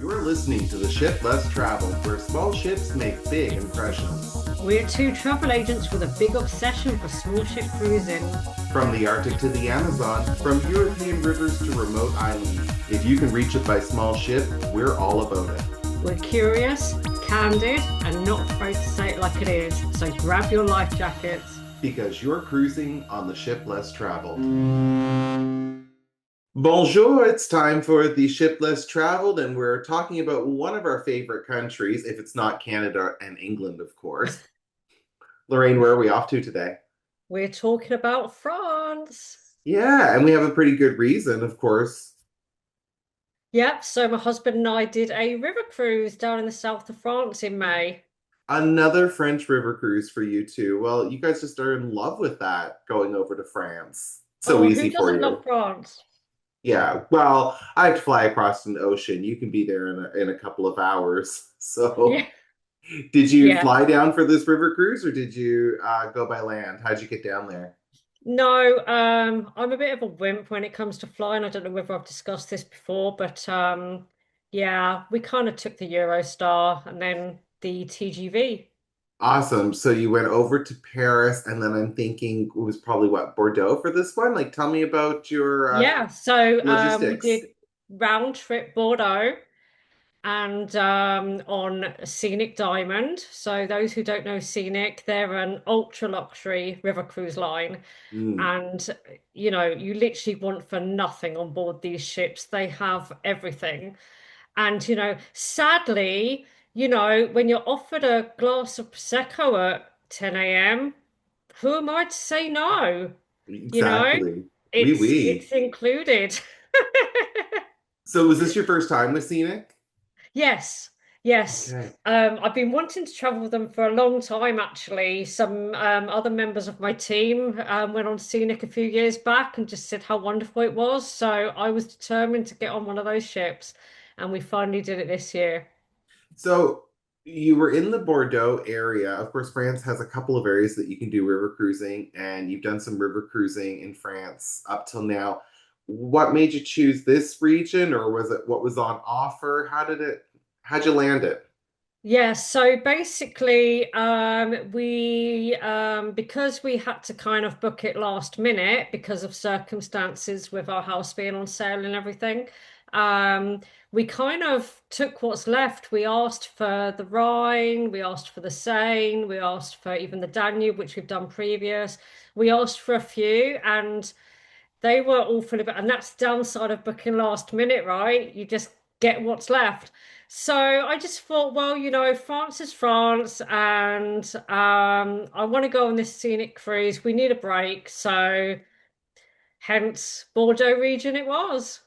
You're listening to the Ship Less Traveled, where small ships make big impressions. We're two travel agents with a big obsession for small ship cruising. From the Arctic to the Amazon, from European rivers to remote islands, if you can reach it by small ship, we're all about it. We're curious, candid, and not afraid to say it like it is. So grab your life jackets. Because you're cruising on the Ship Less Traveled. Bonjour, it's time for the Ship Less Traveled, and we're talking about one of our favorite countries, if it's not Canada and England, of course. Lorraine, where are we off to today? We're talking about France. Yeah, and we have a pretty good reason, of course. Yep, so my husband and I did a river cruise down in the south of France in May. Another French river cruise for you too. Well, you guys just are in love with that going over to France. So Oh, who easy for doesn't love you. France? Yeah. Well, I have to fly across an ocean. You can be there in a couple of hours. Yeah, So, did you yeah. fly down for this river cruise or did you go by land? How'd you get down there? No, I'm a bit of a wimp when it comes to flying. I don't know whether I've discussed this before, but yeah, we kind of took the Eurostar and then the TGV. Awesome. So you went over to Paris, and then I'm thinking it was probably what, Bordeaux for this one? Like, tell me about your Yeah, so we logistics. did round trip Bordeaux and on Scenic Diamond. So those who don't know Scenic, they're an ultra luxury river cruise line. Mm. And you literally want for nothing on board these ships. They have everything. And sadly, when you're offered a glass of Prosecco at 10 a.m., who am I to say no? You know, Exactly. Oui, it's oui. included. So was this your first time with Scenic? Yes, yes. Okay. I've been wanting to travel with them for a long time, actually. Some other members of my team went on Scenic a few years back and just said how wonderful it was. So I was determined to get on one of those ships, and we finally did it this year. So you were in the Bordeaux area. Of course, France has a couple of areas that you can do river cruising, and you've done some river cruising in France up till now. What made you choose this region, or was it what was on offer? How'd you land it? Yeah, so basically, we because we had to kind of book it last minute because of circumstances with our house being on sale and everything. Um, we kind of took what's left. We asked for the Rhine, we asked for the Seine, we asked for even the Danube, which we've done previous. We asked for a few, and they were all full of it, and that's the downside of booking last minute, right? You just get what's left. So I just thought, well, France is France, and I want to go on this scenic cruise. We need a break, so hence Bordeaux region it was.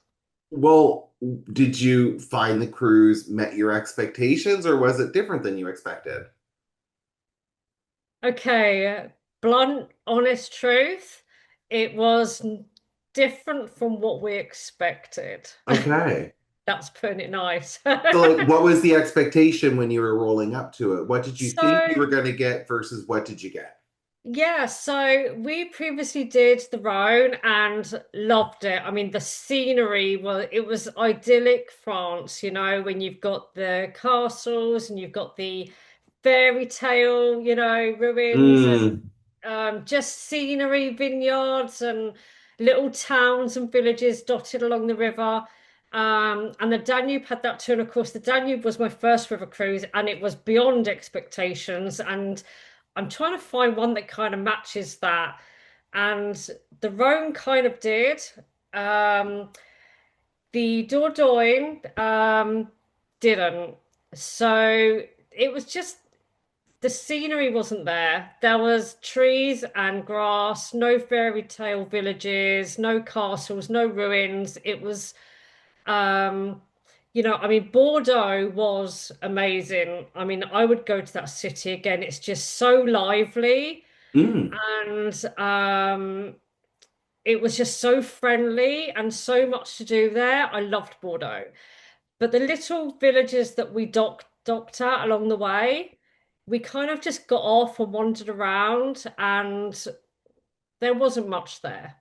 Well, did you find the cruise met your expectations, or was it different than you expected? Okay, blunt, honest truth, it was different from what we expected. Okay. That's putting it nice. So, like, what was the expectation when you were rolling up to it? What did you think you So were going to get versus what did you get? yeah, so we previously did the Rhone and loved it. I mean, the scenery, well, it was idyllic France, when you've got the castles and you've got the fairy tale, ruins and Mm. just scenery, vineyards and little towns and villages dotted along the river. And the Danube had that too. And of course, the Danube was my first river cruise and it was beyond expectations. And I'm trying to find one that kind of matches that. And the Rhone kind of did. Um, the Dordogne didn't. So it was just the scenery wasn't there. There was trees and grass, no fairy tale villages, no castles, no ruins. It was I mean, Bordeaux was amazing. I mean, I would go to that city again. It's just so lively Mm. and it was just so friendly and so much to do there. I loved Bordeaux. But the little villages that we docked at along the way, we kind of just got off and wandered around and there wasn't much there.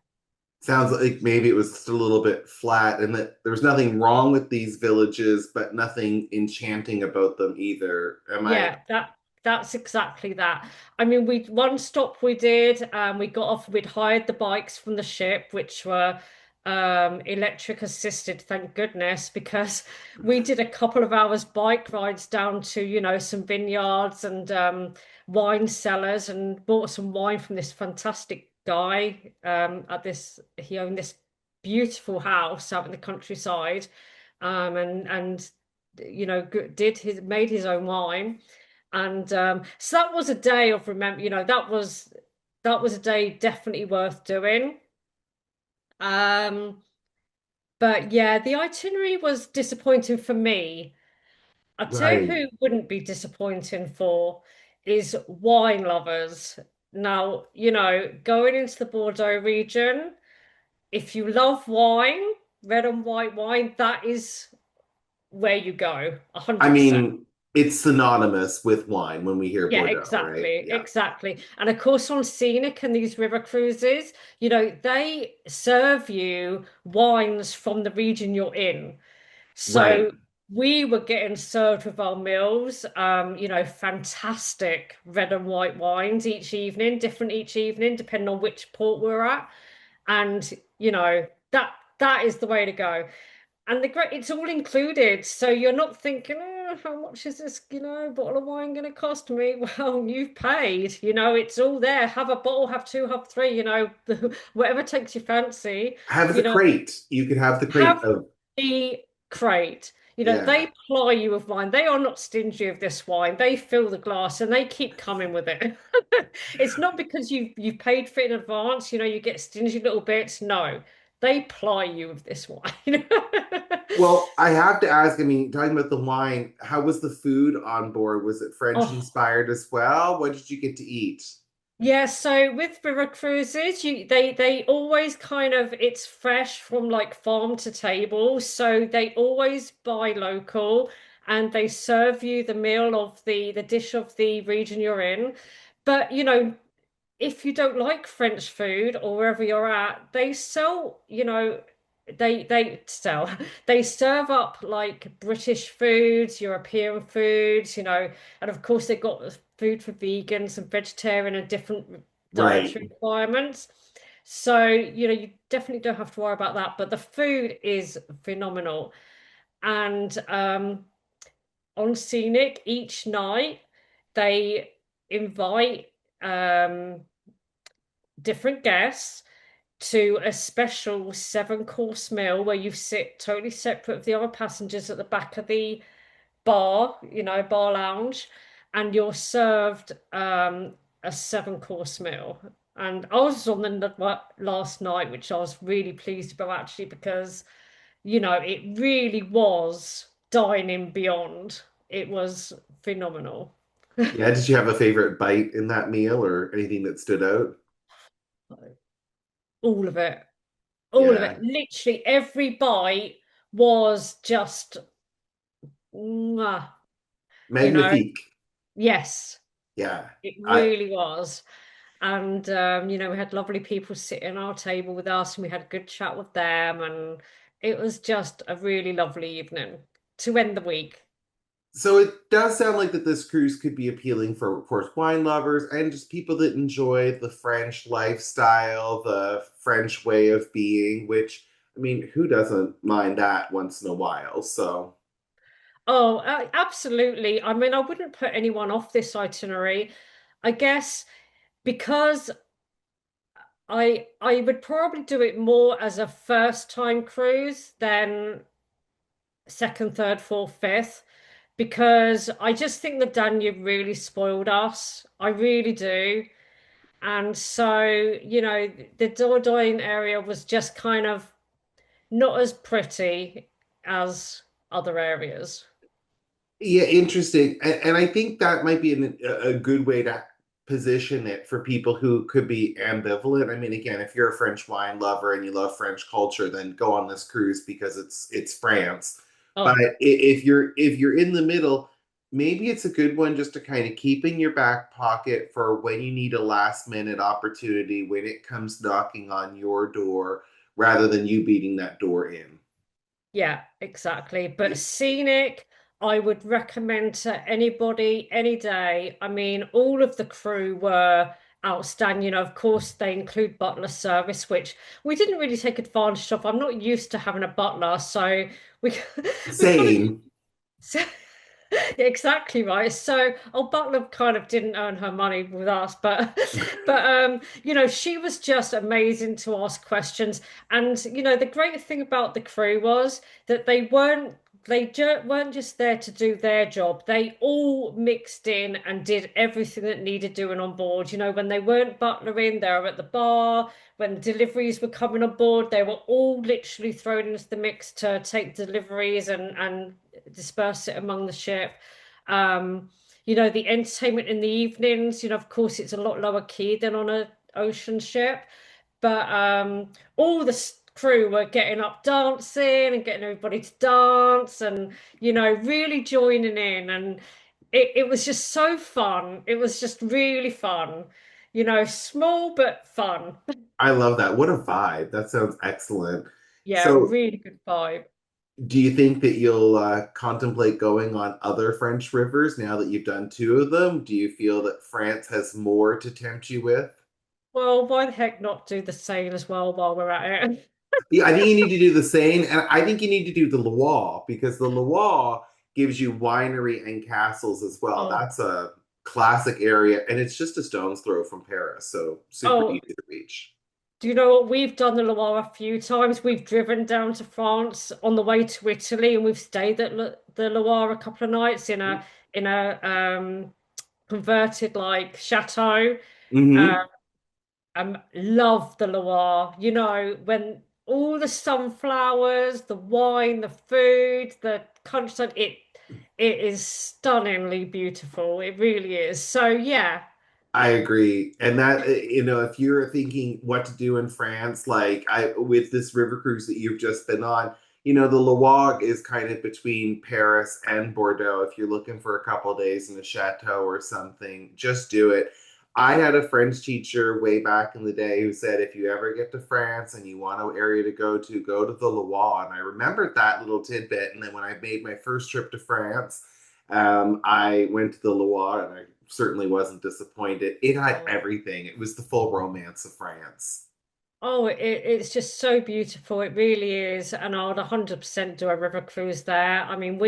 Sounds like maybe it was just a little bit flat and that there was nothing wrong with these villages, but nothing enchanting about them either. Am I Yeah, that's exactly that. I mean, we one stop we did, we got off, we'd hired the bikes from the ship, which were electric assisted, thank goodness, because we did a couple of hours bike rides down to, some vineyards and wine cellars and bought some wine from this fantastic guy he owned this beautiful house out in the countryside. And did his made his own wine, and so that was a day of remember. That was a day definitely worth doing. Um, but yeah, the itinerary was disappointing for me. I'll tell you right? who wouldn't be disappointing for is wine lovers. Now, going into the Bordeaux region, if you love wine, red and white wine, that is where you go, I 100%. mean, it's synonymous with wine when we hear Yeah, Bordeaux, right? exactly, Yeah, exactly. And of course, on scenic and these river cruises, they serve you wines from the region you're in. right, So we were getting served with our meals, fantastic red and white wines each evening, different each evening, depending on which port we're at. And, that is the way to go. And it's all included, so you're not thinking, how much is this, bottle of wine going to cost me? Well, you've paid, it's all there. Have a bottle, have two, have three, whatever takes your fancy, have the you know, crate. You could have the crate have of, the crate. yeah. They ply you with wine. They are not stingy of this wine. They fill the glass and they keep coming with it. It's not because you've paid for it in advance, you get stingy little bits. No, they ply you with this wine. Well, I have to ask, I mean, talking about the wine, how was the food on board? Was it French Oh, inspired as well? What did you get to eat? yeah, so with river cruises, they always kind of it's fresh from like farm to table, so they always buy local and they serve you the meal of the dish of the region you're in. But if you don't like French food or wherever you're at, they sell, they sell, they serve up like British foods, European foods, and of course they've got food for vegans and vegetarian and different Right. dietary requirements. So, you definitely don't have to worry about that. But the food is phenomenal. And on Scenic, each night they invite different guests to a special 7-course meal where you sit totally separate of the other passengers at the back of the bar, bar lounge, and you're served a 7-course meal. And I was on the last night, which I was really pleased about actually because, it really was dining beyond. It was phenomenal. Yeah, did you have a favorite bite in that meal or anything that stood out? All of it. All of Yeah. it. Literally every bite was just mwah, you know. Magnifique. Yes, Yeah. it I really was. And we had lovely people sitting at our table with us and we had a good chat with them and it was just a really lovely evening to end the week. So it does sound like that this cruise could be appealing for, of course, wine lovers and just people that enjoy the French lifestyle, the French way of being, which, I mean, who doesn't mind that once in a while? So, Oh, absolutely. I mean, I wouldn't put anyone off this itinerary. I guess because I would probably do it more as a first time cruise than second, third, fourth, fifth, because I just think the Danube really spoiled us. I really do. And so, the Dordogne area was just kind of not as pretty as other areas. yeah, interesting. And I think that might be a good way to position it for people who could be ambivalent. I mean, again, if you're a French wine lover and you love French culture, then go on this cruise because it's France. But Oh, if you're in the middle, maybe it's a good one just to kind of keep in your back pocket for when you need a last minute opportunity, when it comes knocking on your door. rather than you beating that door in. Yeah, exactly. But scenic, I would recommend to anybody any day. I mean, all of the crew were outstanding. You know, of course, they include butler service, which we didn't really take advantage of. I'm not used to having a butler, so we we kind of Same. so, exactly right. So our butler kind of didn't earn her money with us, but you know, she was just amazing to ask questions. And you know, the great thing about the crew was that weren't just there to do their job. They all mixed in and did everything that needed doing on board. You know, when they weren't butlering, they were at the bar. When deliveries were coming on board, they were all literally thrown into the mix to take deliveries and disperse it among the ship. Um, you know, the entertainment in the evenings, you know, of course, it's a lot lower key than on a ocean ship, but all the crew were getting up dancing and getting everybody to dance and, you know, really joining in. And it was just so fun. It was just really fun, you know, small but fun. I love that. What a vibe. That sounds excellent. Yeah, So, really good vibe. do you think that you'll contemplate going on other French rivers now that you've done two of them? Do you feel that France has more to tempt you with? Well, why the heck not do the Seine as well while we're at it? Yeah, I think you need to do the Seine, and I think you need to do the Loire because the Loire gives you winery and castles as well. Oh, That's a classic area, and it's just a stone's throw from Paris, so super oh, easy to reach. do you know what? We've done the Loire a few times. We've driven down to France on the way to Italy, and we've stayed at the Loire a couple of nights in a converted like chateau. Uh, Hmm. love the Loire. You know, when all the sunflowers, the wine, the food, the countryside, it is stunningly beautiful. It really is. So yeah, I agree. And that, if you're thinking what to do in France, like with this river cruise that you've just been on, the Loire is kind of between Paris and Bordeaux. If you're looking for a couple of days in a chateau or something, just do it. I had a French teacher way back in the day who said, if you ever get to France and you want an area to, go to the Loire. And I remembered that little tidbit. And then when I made my first trip to France, I went to the Loire and I certainly wasn't disappointed. It had oh, everything. It was the full romance of France. oh, it's just so beautiful. It really is. And I would 100% do a river cruise there. I mean,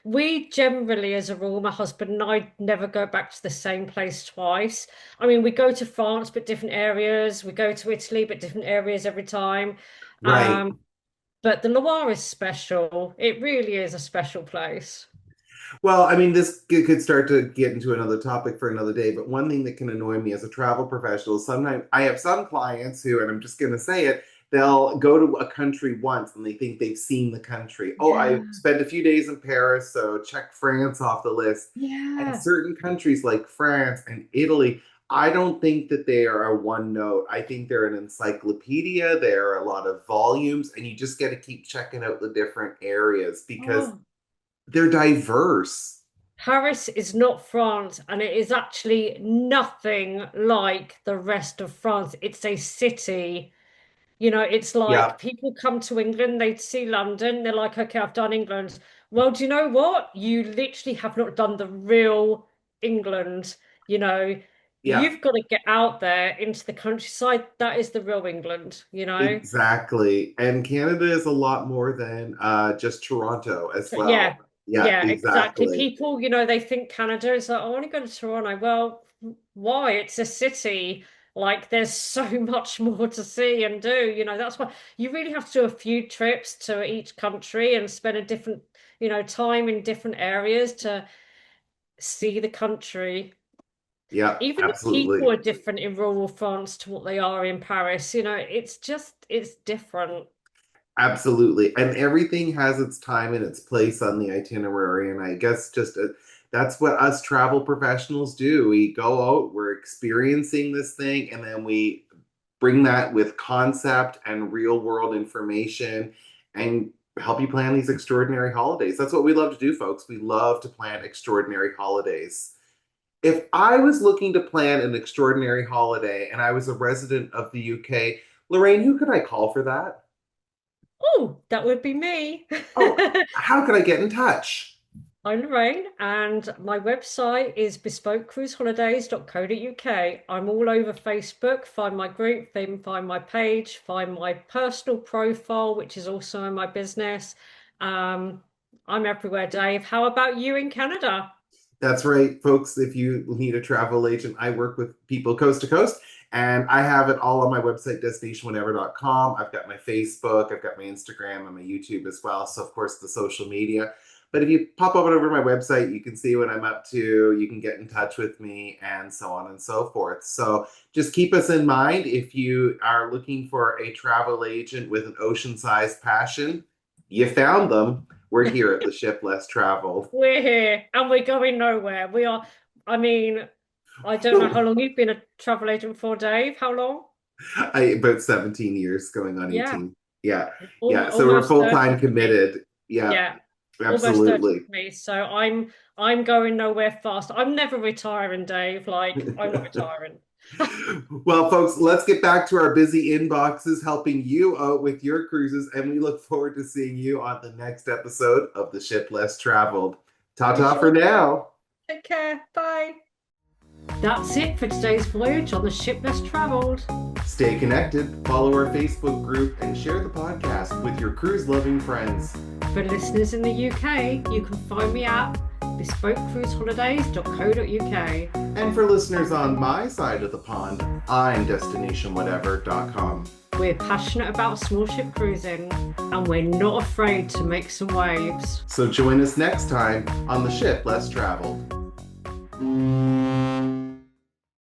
we generally, as a rule, my husband and I never go back to the same place twice. I mean, we go to France, but different areas. We go to Italy, but different areas every time. Right. Um, but the Loire is special. It really is a special place. Well, I mean, this could start to get into another topic for another day, but one thing that can annoy me as a travel professional is sometimes I have some clients who, and I'm just going to say it, they'll go to a country once and they think they've seen the country. Oh, I Yeah. spent a few days in Paris, so check France off the list. And Yeah. certain countries like France and Italy, I don't think that they are a one note. I think they're an encyclopedia. There are a lot of volumes, and you just got to keep checking out the different areas because Oh. they're diverse. Paris is not France, and it is actually nothing like the rest of France. It's a city. You know, it's Yeah, like people come to England, they see London, they're like, okay, I've done England. Well, do you know what? You literally have not done the real England. You know, yeah, you've got to get out there into the countryside. That is the real England, you know? exactly. And Canada is a lot more than just Toronto as well. Yeah, Yeah, yeah, exactly. exactly. People, you know, they think Canada is like, I want to go to Toronto. Well, why? It's a city. Like, there's so much more to see and do. You know, that's why you really have to do a few trips to each country and spend a different, you know, time in different areas to see the country. Yeah, Even the people absolutely. are different in rural France to what they are in Paris. You know, it's different. Absolutely. And everything has its time and its place on the itinerary. And I guess that's what us travel professionals do. We go out, we're experiencing this thing, and then we bring that with concept and real world information and help you plan these extraordinary holidays. That's what we love to do, folks. We love to plan extraordinary holidays. If I was looking to plan an extraordinary holiday and I was a resident of the UK, Lorraine, who could I call for that? Oh, that would be me. Oh, how could I get in touch? I'm Lorraine, and my website is bespokecruiseholidays.co.uk. I'm all over Facebook. Find my group, then find my page, find my personal profile, which is also in my business. Um, I'm everywhere, Dave. How about you in Canada? That's right, folks. If you need a travel agent, I work with people coast to coast, and I have it all on my website, destinationwhatever.com. I've got my Facebook, I've got my Instagram, and my YouTube as well. So, of course, the social media. But if you pop over to my website, you can see what I'm up to. You can get in touch with me, and so on and so forth. So, just keep us in mind if you are looking for a travel agent with an ocean sized passion. You found them. We're here at the Ship Less Traveled. We're here and we're going nowhere. We are, I mean, I don't know how long you've been a travel agent for, Dave. How long? About 17 years, going on Yeah, 18. Yeah. Yeah. So we're almost full 30 time for me. committed. Yeah, Yeah, almost 30 absolutely. for me. So I'm going nowhere fast. I'm never retiring, Dave. Like I'm not retiring. Well, folks, let's get back to our busy inboxes helping you out with your cruises. And we look forward to seeing you on the next episode of The Ship Less Traveled. Ta We ta for sure will. now. Take care. Bye. That's it for today's voyage on the ship less traveled. Stay connected, follow our Facebook group, and share the podcast with your cruise loving friends. For listeners in the UK, you can find me at bespokecruiseholidays.co.uk. And for listeners on my side of the pond, I'm destinationwhatever.com. We're passionate about small ship cruising and we're not afraid to make some waves. So join us next time on The Ship Less Traveled.